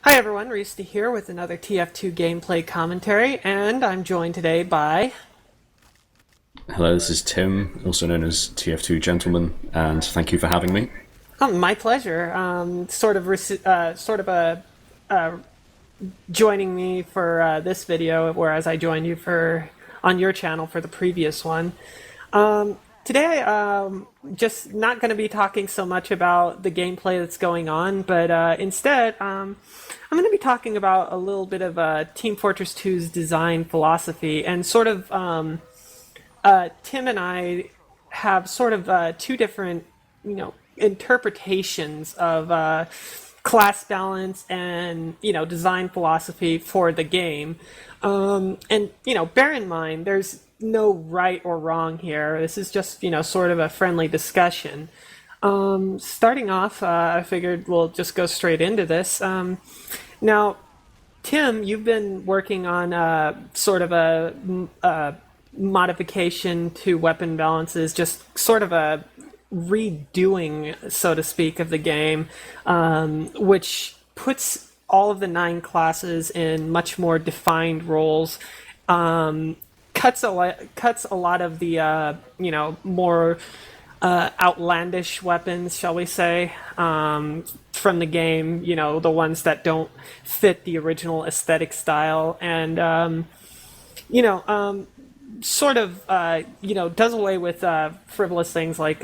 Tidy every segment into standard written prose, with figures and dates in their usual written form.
Hi everyone, Reese here with another TF2 gameplay commentary, and I'm joined today by... Hello, this is Tim, also known as TF2gentleman, and thank you for having me. Oh, my pleasure. Joining me for this video, whereas I joined you on your channel for the previous one. Today, just not going to be talking so much about the gameplay that's going on, but instead, I'm going to be talking about a little bit of Team Fortress 2's design philosophy, and Tim and I have two different, interpretations of class balance and design philosophy for the game. Bear in mind, there's no right or wrong here. This is just sort of a friendly discussion. Starting off, I figured we'll just go straight into this. Now, Tim, you've been working on sort of a modification to weapon balances, just sort of a redoing, so to speak, of the game, which puts all of the 9 classes in much more defined roles, cuts a lot of the more outlandish weapons, shall we say, from the game, the ones that don't fit the original aesthetic style, and does away with frivolous things like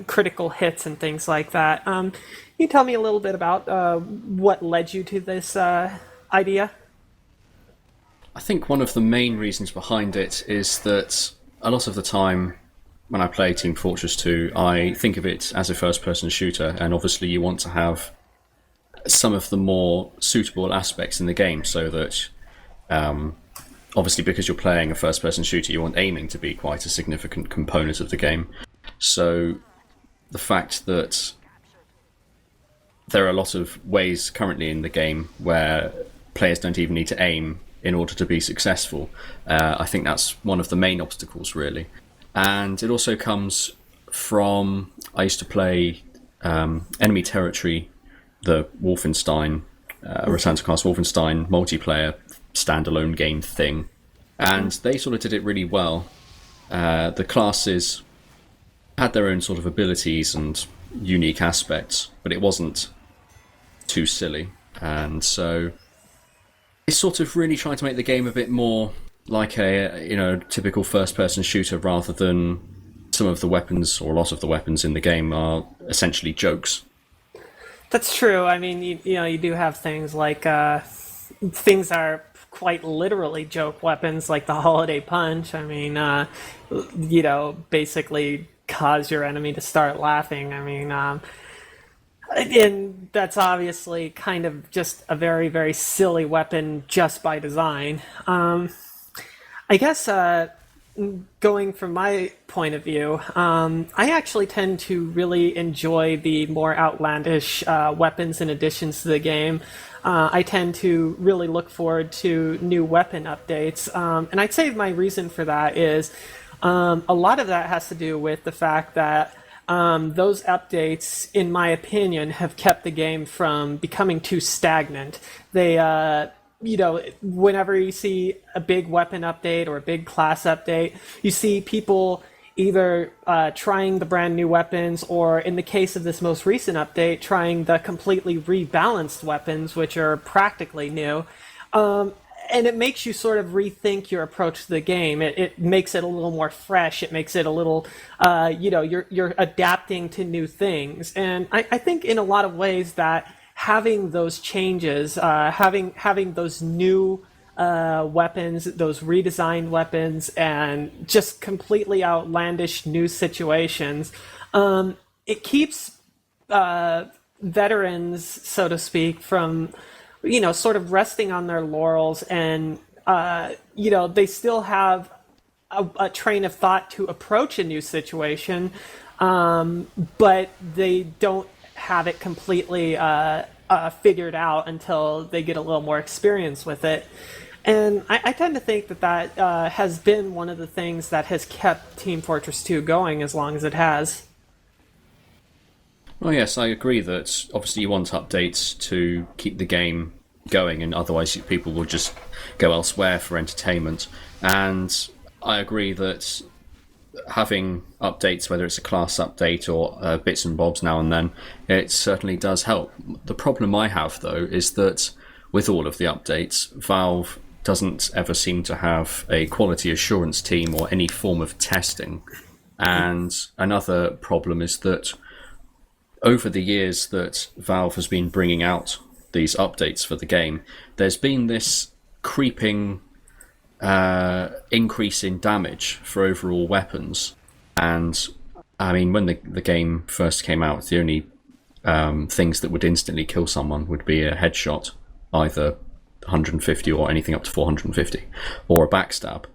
critical hits and things like that. Can you tell me a little bit about what led you to this idea? I think one of the main reasons behind it is that a lot of the time when I play Team Fortress 2, I think of it as a first-person shooter, and obviously you want to have some of the more suitable aspects in the game so that obviously, because you're playing a first-person shooter, you want aiming to be quite a significant component of the game. So the fact that there are a lot of ways currently in the game where players don't even need to aim in order to be successful, I think that's one of the main obstacles, really. And it also comes from, I used to play Enemy Territory, the Wolfenstein, Return to Class Wolfenstein multiplayer standalone game thing, and they sort of did it really well. The classes had their own sort of abilities and unique aspects, but it wasn't too silly, and so it's sort of really trying to make the game a bit more like a typical first-person shooter, rather than some of the weapons, or a lot of the weapons in the game are essentially jokes. That's true. I mean, you do have things like things that are quite literally joke weapons, like the Holiday Punch. I mean, basically cause your enemy to start laughing. I mean, and that's obviously kind of just a very, very silly weapon just by design. I guess going from my point of view, I actually tend to really enjoy the more outlandish weapons and additions to the game. I tend to really look forward to new weapon updates, and I'd say my reason for that is a lot of that has to do with the fact that those updates, in my opinion, have kept the game from becoming too stagnant. They whenever you see a big weapon update or a big class update, you see people either trying the brand new weapons, or in the case of this most recent update, trying the completely rebalanced weapons, which are practically new. And it makes you sort of rethink your approach to the game. It makes it a little more fresh. It makes it a little, you're adapting to new things. And I think in a lot of ways that having those changes, having those new weapons, those redesigned weapons, and just completely outlandish new situations, it keeps veterans, so to speak, from sort of resting on their laurels, and they still have a train of thought to approach a new situation, but they don't have it completely figured out until they get a little more experience with it. And I tend to think that has been one of the things that has kept Team Fortress 2 going as long as it has. Well, yes, I agree that obviously you want updates to keep the game going, and otherwise people will just go elsewhere for entertainment. And I agree that having updates, whether it's a class update or bits and bobs now and then, it certainly does help. The problem I have, though, is that with all of the updates, Valve doesn't ever seem to have a quality assurance team or any form of testing. And another problem is that over the years that Valve has been bringing out these updates for the game, there's been this creeping increase in damage for overall weapons. And I mean, when the game first came out, the only things that would instantly kill someone would be a headshot, either 150 or anything up to 450, or a backstab.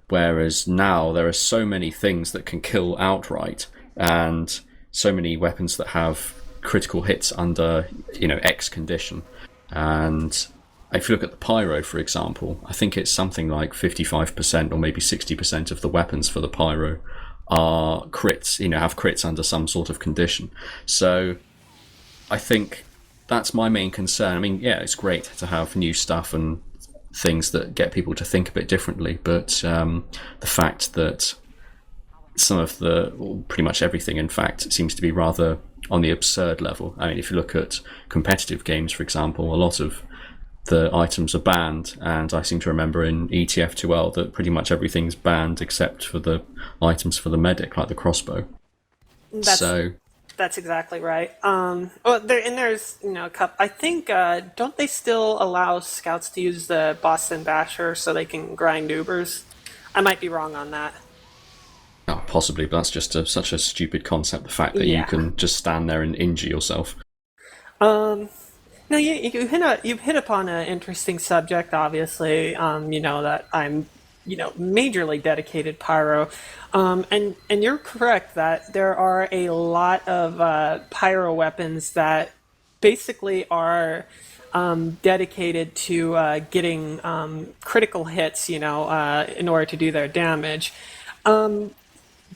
Whereas now there are so many things that can kill outright, and so many weapons that have critical hits under, X condition. And if you look at the Pyro, for example, I think it's something like 55% or maybe 60% of the weapons for the Pyro are crits, have crits under some sort of condition. So I think that's my main concern. I mean, yeah, it's great to have new stuff and things that get people to think a bit differently, but the fact that pretty much everything, in fact, seems to be rather on the absurd level. I mean, if you look at competitive games, for example, a lot of the items are banned, and I seem to remember in TF2 that pretty much everything's banned except for the items for the medic, like the crossbow. That's exactly right. There's a couple. I think don't they still allow scouts to use the Boston Basher so they can grind Ubers? I might be wrong on that. Oh, possibly, but that's just such a stupid concept. The fact that you can just stand there and injure yourself. No, you've hit upon an interesting subject. Obviously, that I'm, majorly dedicated Pyro, and you're correct that there are a lot of Pyro weapons that basically are dedicated to getting critical hits, in order to do their damage.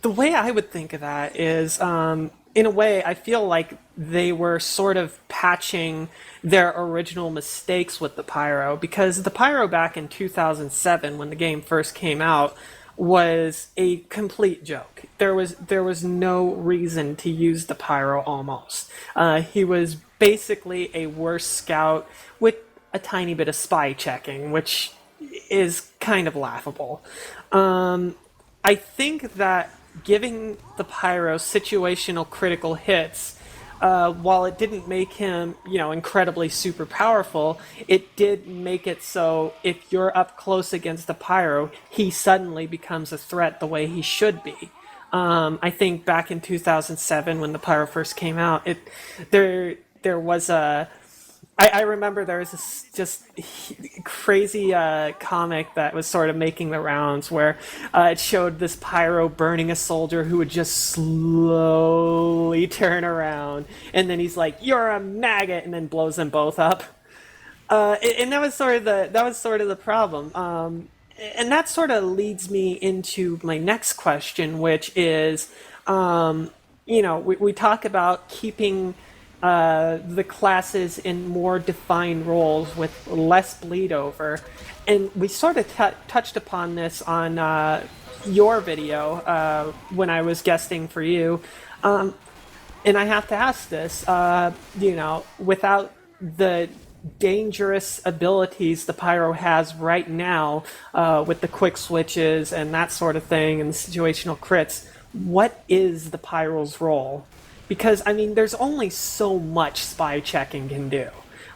The way I would think of that is, in a way, I feel like they were sort of patching their original mistakes with the Pyro, because the Pyro back in 2007, when the game first came out, was a complete joke. There was no reason to use the Pyro almost. He was basically a worse scout with a tiny bit of spy checking, which is kind of laughable. I think that giving the Pyro situational critical hits, while it didn't make him, incredibly super powerful, it did make it so if you're up close against the Pyro, he suddenly becomes a threat the way he should be. I think back in 2007 when the Pyro first came out, there was a... I remember there was this just crazy comic that was sort of making the rounds where it showed this Pyro burning a soldier who would just slowly turn around, and then he's like, "You're a maggot," and then blows them both up. And that was sort of the problem. And that sort of leads me into my next question, which is, we talk about keeping the classes in more defined roles with less bleed over, and we sort of touched upon this on your video when I was guesting for you, and I have to ask this, without the dangerous abilities the Pyro has right now, with the quick switches and that sort of thing and the situational crits, what is the Pyro's role? Because, I mean, there's only so much spy checking can do.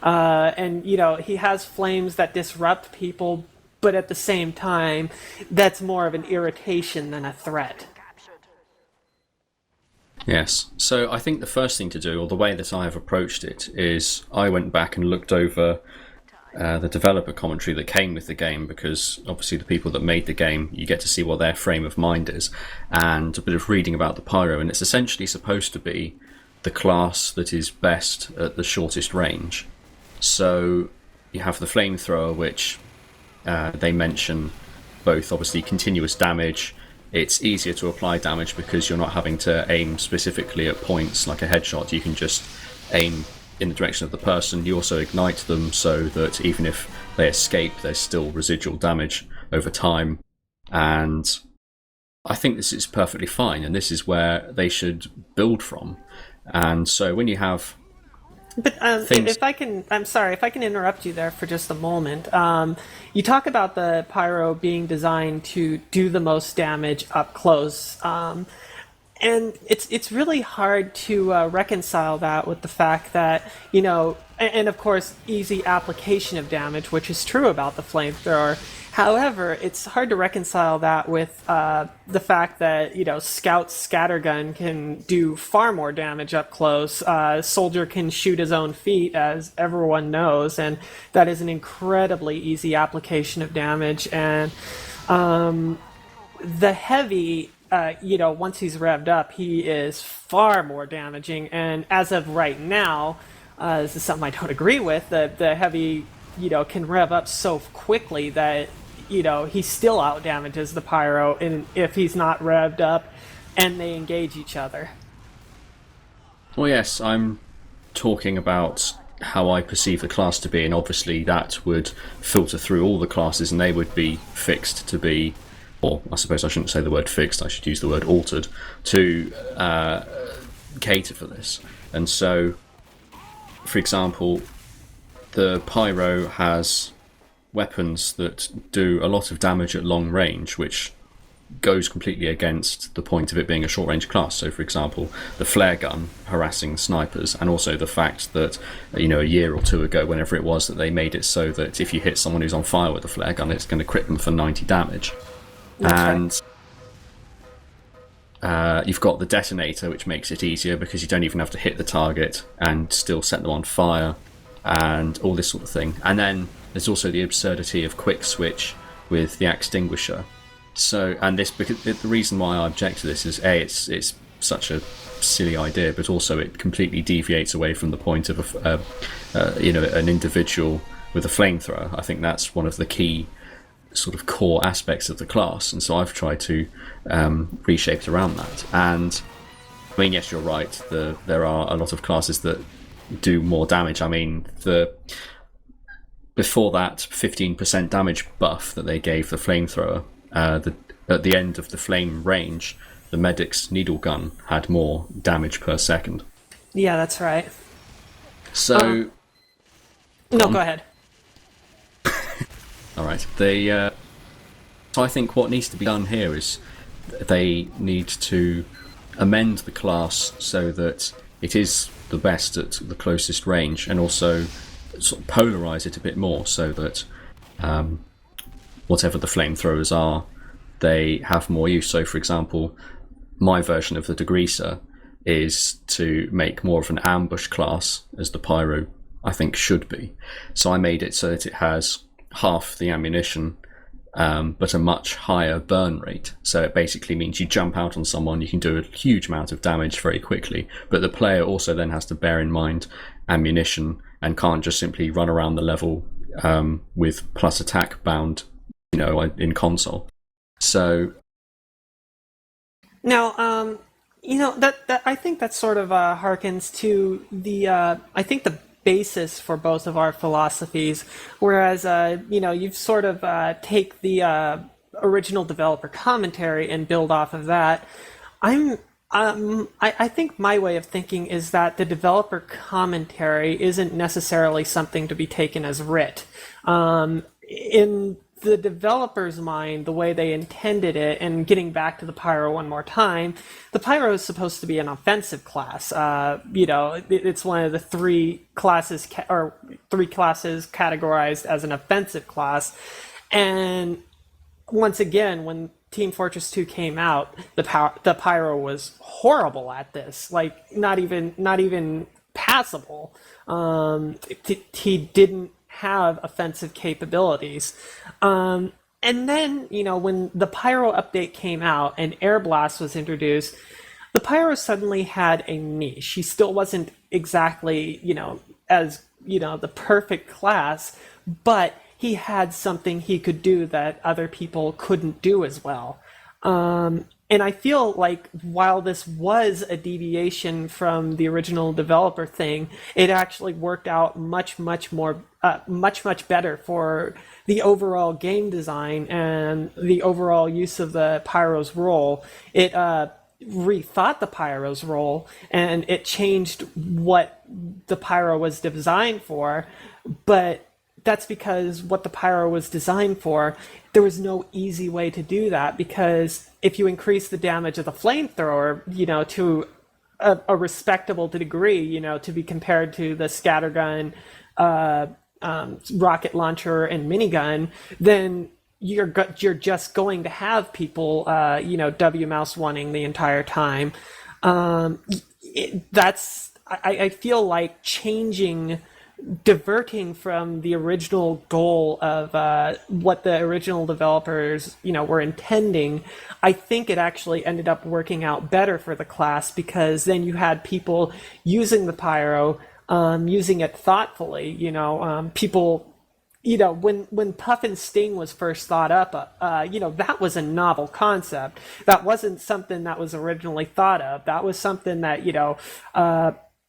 And, he has flames that disrupt people, but at the same time, that's more of an irritation than a threat. Yes. So I think the first thing to do, or the way that I have approached it, is I went back and looked over the developer commentary that came with the game, because obviously the people that made the game, you get to see what their frame of mind is, and a bit of reading about the Pyro, and it's essentially supposed to be the class that is best at the shortest range. So you have the flamethrower, which they mention both obviously continuous damage. It's easier to apply damage because you're not having to aim specifically at points like a headshot. You can just aim in the direction of the person. You also ignite them so that even if they escape, there's still residual damage over time. And I think this is perfectly fine, and this is where they should build from. And so when you have But things... if I can, I'm sorry, if I can interrupt you there for just a moment. You talk about the Pyro being designed to do the most damage up close. And it's really hard to reconcile that with the fact that, and of course, easy application of damage, which is true about the flamethrower. However, it's hard to reconcile that with the fact that, Scout's scattergun can do far more damage up close. Soldier can shoot his own feet, as everyone knows, and that is an incredibly easy application of damage. And the heavy, once he's revved up, he is far more damaging. And as of right now, this is something I don't agree with, the heavy, can rev up so quickly that he still out damages the Pyro, and if he's not revved up and they engage each other. Well, yes, I'm talking about how I perceive the class to be, and obviously that would filter through all the classes, and they would be fixed to be, or I suppose I shouldn't say the word fixed, I should use the word altered, to cater for this. And so, for example, the Pyro has weapons that do a lot of damage at long range, which goes completely against the point of it being a short range class. So for example, the flare gun harassing snipers, and also the fact that a year or two ago, whenever it was, that they made it so that if you hit someone who's on fire with a flare gun, it's going to crit them for 90 damage. That's and you've got the detonator, which makes it easier because you don't even have to hit the target and still set them on fire, and all this sort of thing. And then there's also the absurdity of quick switch with the extinguisher. So, and this, because the reason why I object to this is it's such a silly idea, but also it completely deviates away from the point of an individual with a flamethrower. I think that's one of the key sort of core aspects of the class, and so I've tried to reshape it around that. And I mean, yes, you're right. There are a lot of classes that do more damage. I mean, before that 15% damage buff that they gave the flamethrower, at the end of the flame range, the medic's needle gun had more damage per second. Yeah, that's right. So... No, go ahead. All right. So I think what needs to be done here is they need to amend the class so that it is the best at the closest range, and also sort of polarize it a bit more so that whatever the flamethrowers are, they have more use. So, for example, my version of the degreaser is to make more of an ambush class, as the Pyro, I think, should be. So I made it so that it has half the ammunition, but a much higher burn rate. So it basically means you jump out on someone, you can do a huge amount of damage very quickly, but the player also then has to bear in mind ammunition and can't just simply run around the level with plus attack bound, in console. So now, that I think that sort of harkens to the I think the basis for both of our philosophies, whereas you've sort of take the original developer commentary and build off of that. I think my way of thinking is that the developer commentary isn't necessarily something to be taken as writ. In the developer's mind, the way they intended it, and getting back to the Pyro one more time, the Pyro is supposed to be an offensive class. It's one of the three classes categorized as an offensive class. And once again, when Team Fortress 2 came out, the Pyro was horrible at this. Like, not even passable. He didn't have offensive capabilities. And then, when the Pyro update came out and airblast was introduced, the Pyro suddenly had a niche. He still wasn't exactly, as, the perfect class, but he had something he could do that other people couldn't do as well. And I feel like while this was a deviation from the original developer thing, it actually worked out much more, much better for the overall game design and the overall use of the Pyro's role. It rethought the Pyro's role, and it changed what the Pyro was designed for, but that's because what the Pyro was designed for, there was no easy way to do that, because if you increase the damage of the flamethrower, to a respectable degree, to be compared to the scattergun, rocket launcher, and minigun, then you're just going to have people, W mouse wanting the entire time. I feel like diverting from the original goal of what the original developers, were intending. I think it actually ended up working out better for the class, because then you had people using the Pyro, using it thoughtfully. People. When Puff and Sting was first thought up, that was a novel concept. That wasn't something that was originally thought of. That was something that,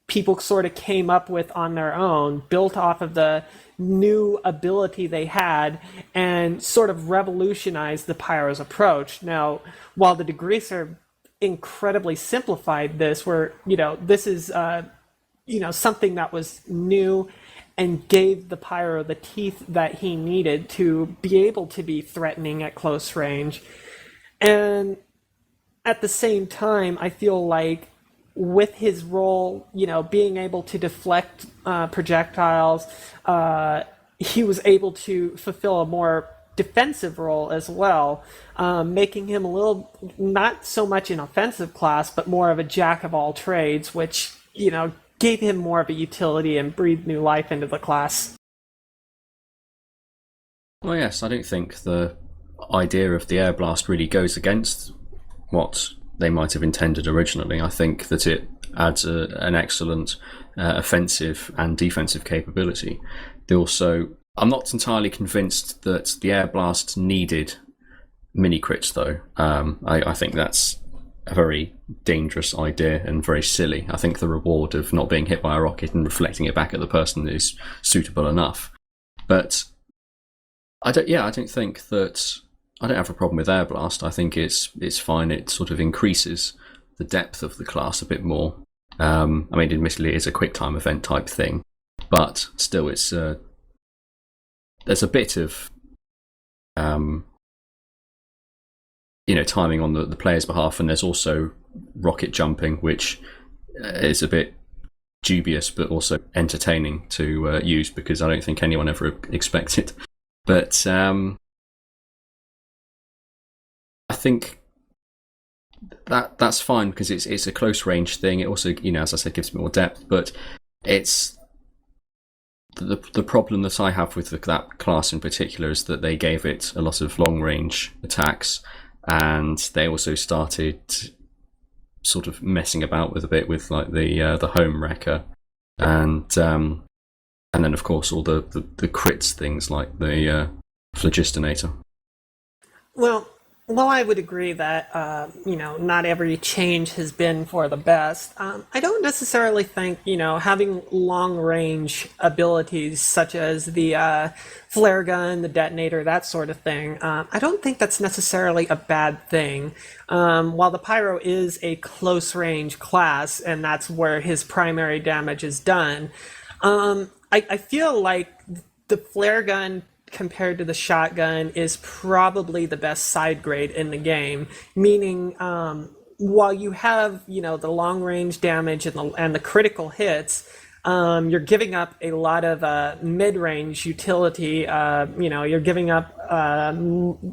people sort of came up with on their own, built off of the new ability they had, and sort of revolutionized the Pyro's approach. Now, while the Degreaser incredibly simplified this, where, this is, something that was new and gave the Pyro the teeth that he needed to be able to be threatening at close range. And at the same time, I feel like with his role, being able to deflect projectiles, he was able to fulfill a more defensive role as well, making him a little, not so much an offensive class, but more of a jack of all trades, which, gave him more of a utility and breathed new life into the class. Well, yes, I don't think the idea of the airblast really goes against what they might have intended originally. I think that it adds an excellent offensive and defensive capability. I'm not entirely convinced that the airblast needed mini crits, though. I think that's a very dangerous idea and very silly. I think the reward of not being hit by a rocket and reflecting it back at the person is suitable enough. But I don't think that I don't have a problem with airblast. I think it's fine. It sort of increases the depth of the class a bit more. Admittedly, it's a quick time event type thing, but still, it's there's a bit of timing on the player's behalf, and there's also rocket jumping, which is a bit dubious but also entertaining to use, because I don't think anyone ever expects it. But I think that's fine, because it's a close range thing. It also, as I said, gives more depth, but it's the problem that I have with that class in particular is that they gave it a lot of long range attacks, and they also started sort of messing about with a bit with like the home wrecker, and then of course all the crits things like the Phlogistinator. Well, I would agree that, not every change has been for the best. I don't necessarily think, having long-range abilities such as the flare gun, the detonator, that sort of thing, I don't think that's necessarily a bad thing. While the Pyro is a close-range class, and that's where his primary damage is done, I feel like the flare gun compared to the shotgun is probably the best side grade in the game, meaning while you have the long range damage and the critical hits, you're giving up a lot of mid range utility. You're giving up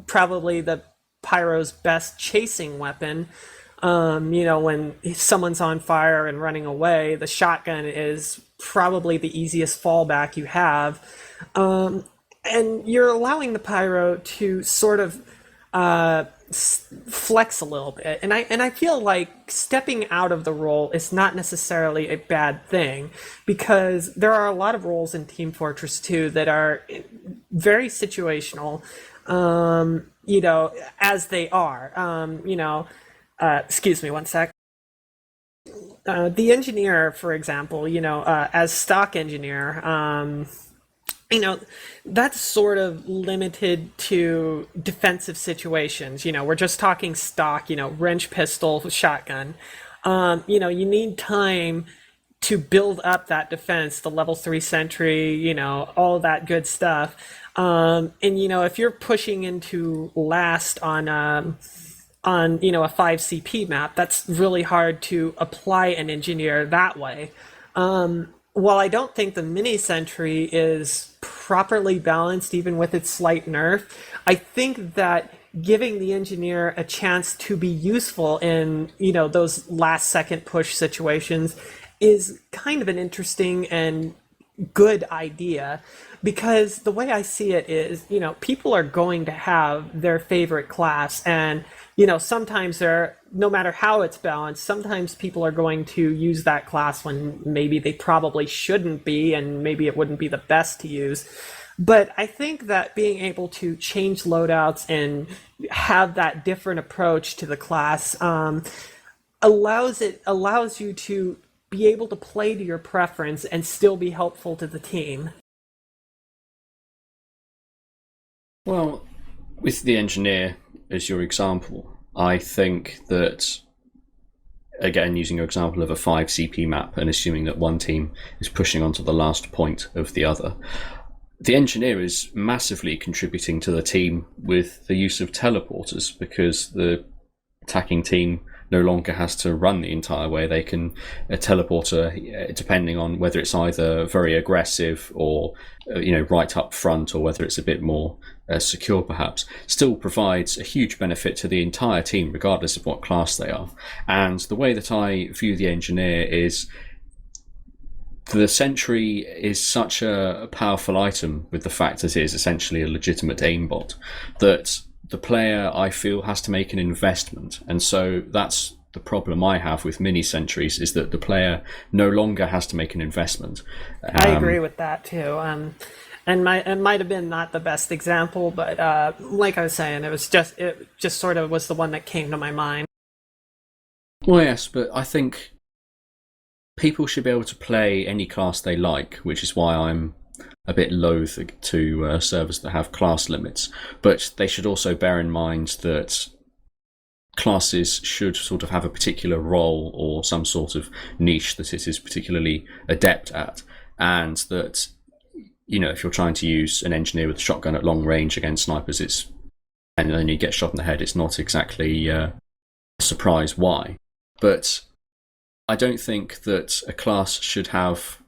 probably the Pyro's best chasing weapon. When someone's on fire and running away, the shotgun is probably the easiest fallback you have. And you're allowing the Pyro to sort of flex a little bit, and I feel like stepping out of the role is not necessarily a bad thing, because there are a lot of roles in Team Fortress 2 that are very situational, as they are. Excuse me one sec. The engineer, for example, as stock engineer, you know, that's sort of limited to defensive situations. We're just talking stock, wrench pistol, shotgun. You need time to build up that defense, the level 3 sentry, all that good stuff. And if you're pushing into last on a 5 CP map, that's really hard to apply and engineer that way. While I don't think the mini sentry is properly balanced, even with its slight nerf, I think that giving the engineer a chance to be useful in those last second push situations is kind of an interesting and good idea, because the way I see it is, people are going to have their favorite class, and sometimes no matter how it's balanced, sometimes people are going to use that class when maybe they probably shouldn't be, and maybe it wouldn't be the best to use. But I think that being able to change loadouts and have that different approach to the class allows you to be able to play to your preference and still be helpful to the team. Well, with the engineer as your example, I think that, again, using your example of a 5 CP map and assuming that one team is pushing onto the last point of the other, the engineer is massively contributing to the team with the use of teleporters, because the attacking team no longer has to run the entire way. They can teleporter, depending on whether it's either very aggressive or right up front, or whether it's a bit more secure perhaps, still provides a huge benefit to the entire team regardless of what class they are. And the way that I view the engineer is, the sentry is such a powerful item, with the fact that it is essentially a legitimate aimbot, that the player, I feel, has to make an investment. And so that's the problem I have with mini sentries, is that the player no longer has to make an investment. I agree with that too. And it might have been not the best example, but like I was saying, it just sort of was the one that came to my mind. Well, yes, but I think people should be able to play any class they like, which is why I'm a bit loath to servers that have class limits. But they should also bear in mind that classes should sort of have a particular role or some sort of niche that it is particularly adept at, and that if you're trying to use an engineer with a shotgun at long range against snipers, and then you get shot in the head, it's not exactly a surprise why. But I don't think that a class should have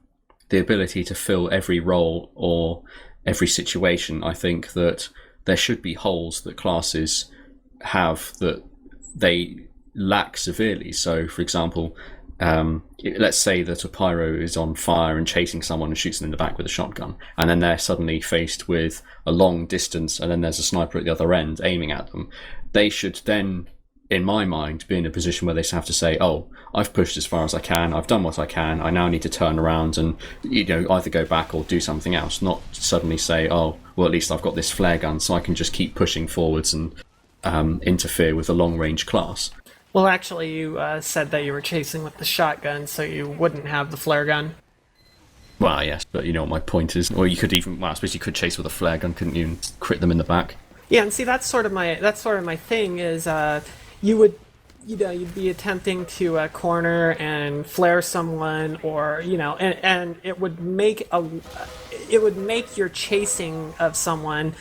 the ability to fill every role or every situation. I think that there should be holes that classes have that they lack severely. So, for example, let's say that a Pyro is on fire and chasing someone and shoots them in the back with a shotgun, and then they're suddenly faced with a long distance, and then there's a sniper at the other end aiming at them. They should then, in my mind, be in a position where they have to say, oh, I've pushed as far as I can, I've done what I can, I now need to turn around and either go back or do something else, not suddenly say, oh, well, at least I've got this flare gun, so I can just keep pushing forwards and interfere with a long-range class. Well, actually, you said that you were chasing with the shotgun, so you wouldn't have the flare gun. Well, yes, but you know what my point is. Or you could even, I suppose you could chase with a flare gun, couldn't you, and crit them in the back? Yeah, and see, that's sort of my thing is, you'd be attempting to corner and flare someone, or and it would make your chasing of someone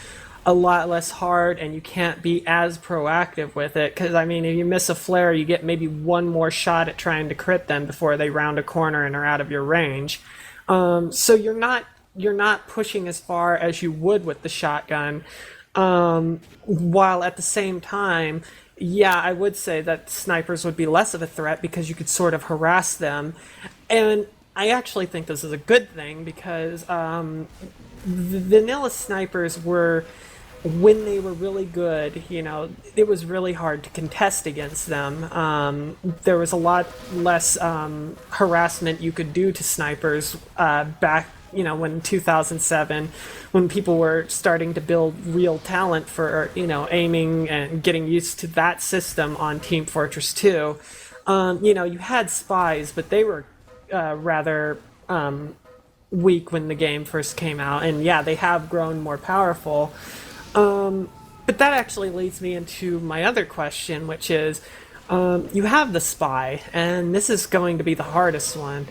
a lot less hard, and you can't be as proactive with it, because if you miss a flare, you get maybe one more shot at trying to crit them before they round a corner and are out of your range. So you're not pushing as far as you would with the shotgun, while at the same time, yeah, I would say that snipers would be less of a threat because you could sort of harass them. And I actually think this is a good thing, because vanilla snipers were, when they were really good, it was really hard to contest against them. There was a lot less harassment you could do to snipers back when 2007, when people were starting to build real talent for, aiming and getting used to that system on Team Fortress 2, you had spies, but they were rather weak when the game first came out. And yeah, they have grown more powerful. But that actually leads me into my other question, which is, you have the spy, and this is going to be the hardest one.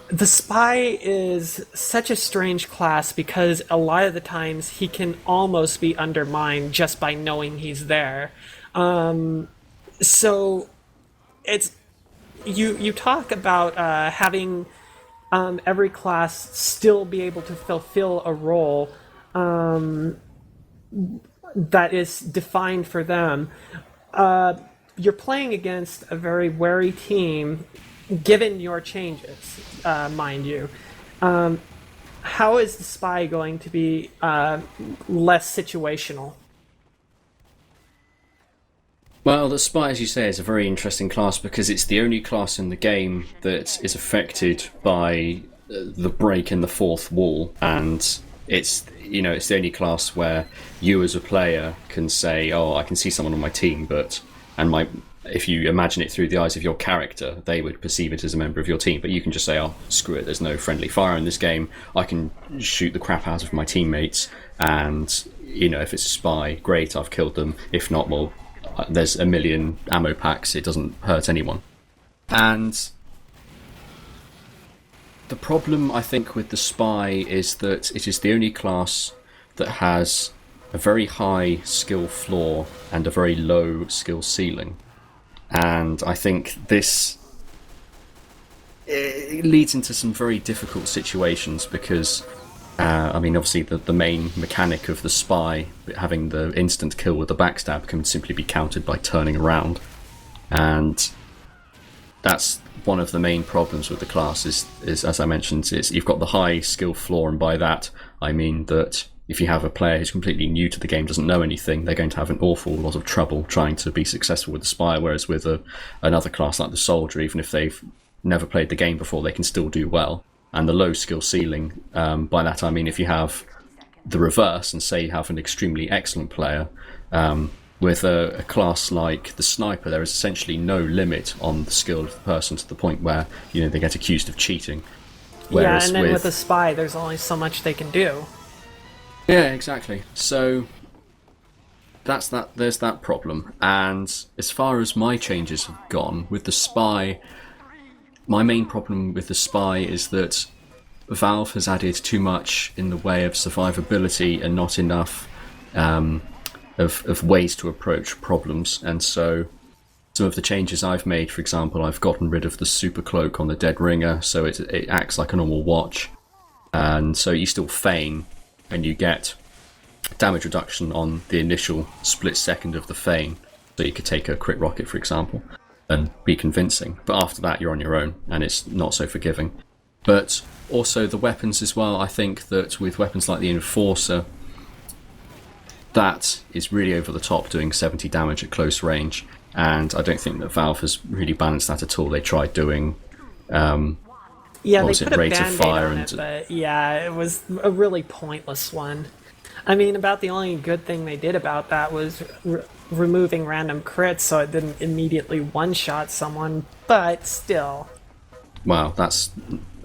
The spy is such a strange class because a lot of the times he can almost be undermined just by knowing he's there. So it's you talk about having every class still be able to fulfill a role that is defined for them. You're playing against a very wary team, given your changes, mind you. How is the spy going to be less situational? Well, the spy, as you say, is a very interesting class because it's the only class in the game that is affected by the break in the fourth wall, and it's the only class where you as a player can say, "Oh, I can see someone on my team," if you imagine it through the eyes of your character, they would perceive it as a member of your team. But you can just say, "Oh, screw it, there's no friendly fire in this game. I can shoot the crap out of my teammates, and if it's a spy, great, I've killed them. If not, well, there's a million ammo packs, it doesn't hurt anyone." And the problem, I think, with the spy is that it is the only class that has a very high skill floor and a very low skill ceiling. And I think this leads into some very difficult situations because, obviously the main mechanic of the spy, having the instant kill with the backstab, can simply be countered by turning around. And that's one of the main problems with the class is as I mentioned, is you've got the high skill floor, and by that I mean that if you have a player who's completely new to the game, doesn't know anything, they're going to have an awful lot of trouble trying to be successful with the spy, whereas with another class like the soldier, even if they've never played the game before, they can still do well. And the low skill ceiling, by that I mean if you have the reverse and say you have an extremely excellent player, with a class like the sniper, there is essentially no limit on the skill of the person to the point where they get accused of cheating. Whereas and then with a spy, there's only so much they can do. Yeah, exactly. So there's that problem. And as far as my changes have gone with the spy, my main problem with the spy is that Valve has added too much in the way of survivability and not enough of ways to approach problems. And so some of the changes I've made, for example, I've gotten rid of the super cloak on the dead ringer, so it acts like a normal watch, and so you still feign and you get damage reduction on the initial split second of the feign, so you could take a crit rocket, for example, and be convincing, but after that you're on your own and it's not so forgiving. But also the weapons as well. I think that with weapons like the Enforcer, that is really over the top, doing 70 damage at close range, and I don't think that Valve has really balanced that at all. They tried doing they put a band-aid on it, but yeah, it was a really pointless one. I mean, about the only good thing they did about that was removing random crits so it didn't immediately one-shot someone, but still. Well, that's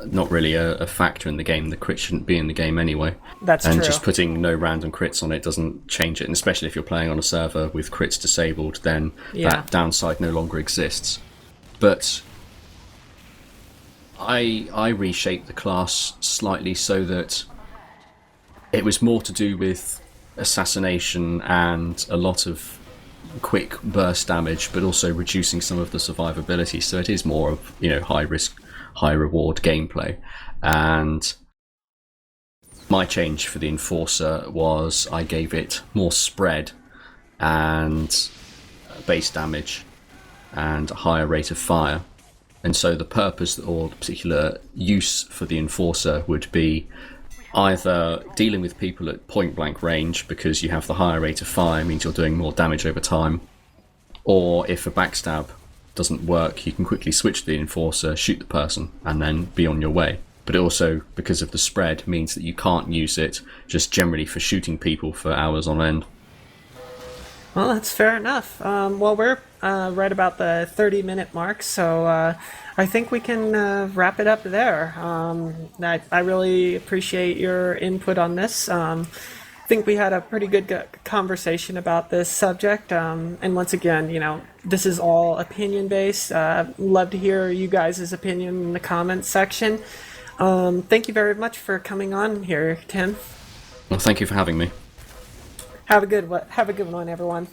not really a factor in the game. The crit shouldn't be in the game anyway. That's true. And just putting no random crits on it doesn't change it, and especially if you're playing on a server with crits disabled, then that downside no longer exists. But I reshaped the class slightly so that it was more to do with assassination and a lot of quick burst damage, but also reducing some of the survivability, so it is more of high risk, high reward gameplay. And my change for the Enforcer was I gave it more spread and base damage and a higher rate of fire. And so the purpose or the particular use for the Enforcer would be either dealing with people at point blank range, because you have the higher rate of fire, means you're doing more damage over time, or if a backstab doesn't work, you can quickly switch to the Enforcer, shoot the person, and then be on your way. but also, because of the spread, means that you can't use it just generally for shooting people for hours on end. Well, that's fair enough. Well, we're right about the 30-minute mark, so I think we can wrap it up there. I really appreciate your input on this. I think we had a pretty good conversation about this subject. And once again, this is all opinion based. Love to hear you guys' opinion in the comments section. Thank you very much for coming on here, Tim. Well, thank you for having me. Have a good one, everyone.